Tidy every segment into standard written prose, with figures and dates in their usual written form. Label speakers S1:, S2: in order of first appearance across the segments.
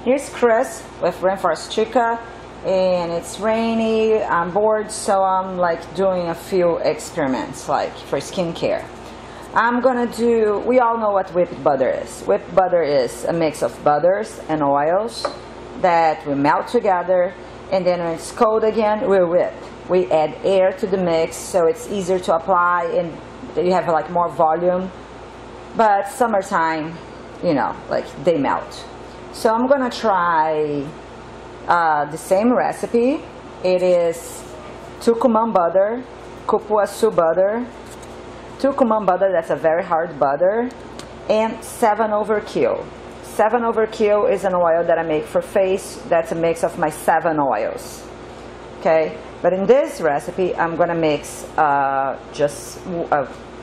S1: Here's Chris with Rainforest Chica, and it's rainy, I'm bored, so I'm like doing a few experiments like for skincare. I'm gonna do, we all know what whipped butter is. Whipped butter is a mix of butters and oils that we melt together, and then when it's cold again, we whip. We add air to the mix so it's easier to apply and you have like more volume. But summertime, you know, like they melt. So I'm gonna try the same recipe. It is tucumã butter, cupuaçu butter, tucumã butter, that's a very hard butter, and 7 overkill. 7 overkill is an oil that I make for face. That's a mix of my 7 oils. Okay, but in this recipe, I'm gonna mix just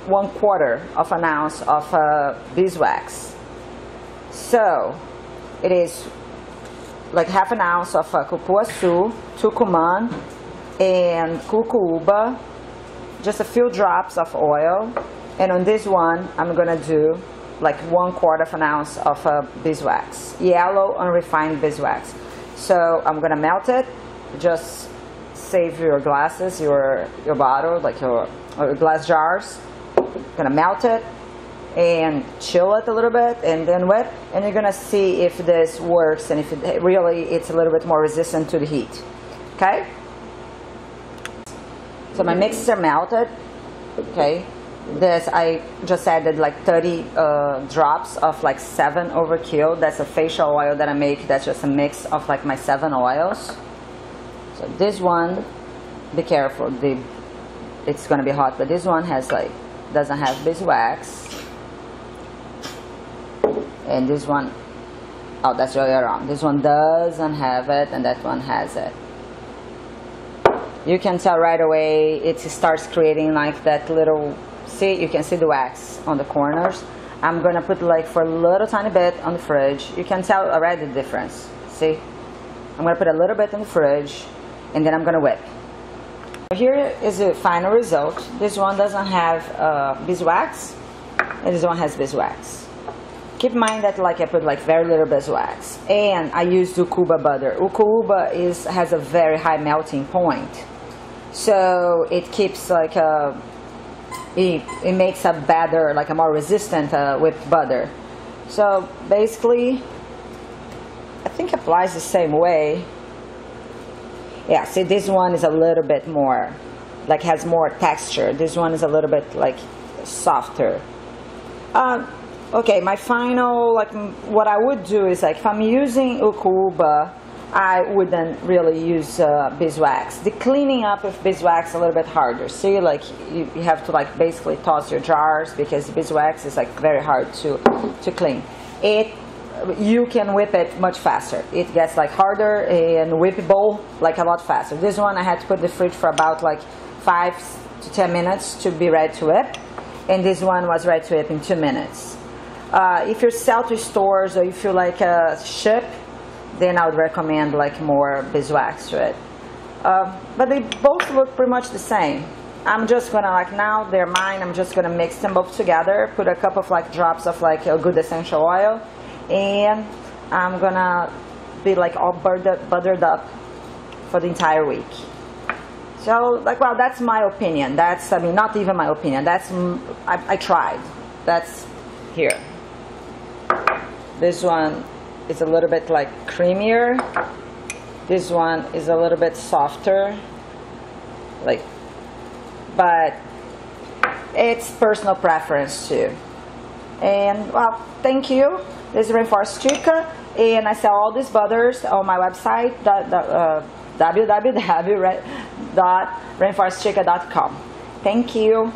S1: 1/4 of an ounce of beeswax. So it is like half an ounce of cupuaçu, tucumã, and cucuúba, just a few drops of oil, and on this one I'm gonna do like 1/4 of an ounce of beeswax, yellow unrefined beeswax. So I'm gonna melt it. Just save your glasses, your bottle, like your glass jars. Gonna melt it and chill it a little bit and then whip, and you're gonna see if this works and if it really it's a little bit more resistant to the heat. Okay, so my mixer melted. Okay, this I just added like 30 drops of like 7 overkill. That's a facial oil that I make. That's just a mix of like my 7 oils. So this one, be careful, it's gonna be hot, but this one has like doesn't have beeswax. And this one, oh, that's the other way around. This one doesn't have it, and that one has it. You can tell right away it starts creating like that little, see, you can see the wax on the corners. I'm gonna put like for a little tiny bit on the fridge. You can tell already the difference, see? I'm gonna put a little bit in the fridge, and then I'm gonna whip. Here is the final result. This one doesn't have beeswax, and this one has beeswax. Keep in mind that like I put like very little beeswax, and I used ucuba butter. Ucuba has a very high melting point, so it keeps like it makes a better, like a more resistant whipped butter. So basically, I think it applies the same way. Yeah, see, this one is a little bit more, like has more texture. This one is a little bit like softer. Okay, my final, like what I would do is like if I'm using ucuba, I wouldn't really use beeswax. The cleaning up with beeswax is a little bit harder. See, like you have to like basically toss your jars because beeswax is like very hard to clean. You can whip it much faster. It gets like harder and whippable like a lot faster. This one I had to put in the fridge for about like 5 to 10 minutes to be ready to whip, and this one was ready to whip in 2 minutes. If you sell to stores or if you like ship, then I would recommend like more beeswax to it. But they both look pretty much the same. I'm just gonna like, now they're mine, I'm just gonna mix them both together, put a couple of like drops of like a good essential oil, and I'm gonna be like all buttered up for the entire week. So like, well, that's my opinion. That's, I mean, not even my opinion. That's, I tried. That's here. This one is a little bit like creamier. This one is a little bit softer. Like, but it's personal preference too. And well, thank you. This is Rainforest Chica, and I sell all these butters on my website, www.rainforestchica.com. Thank you.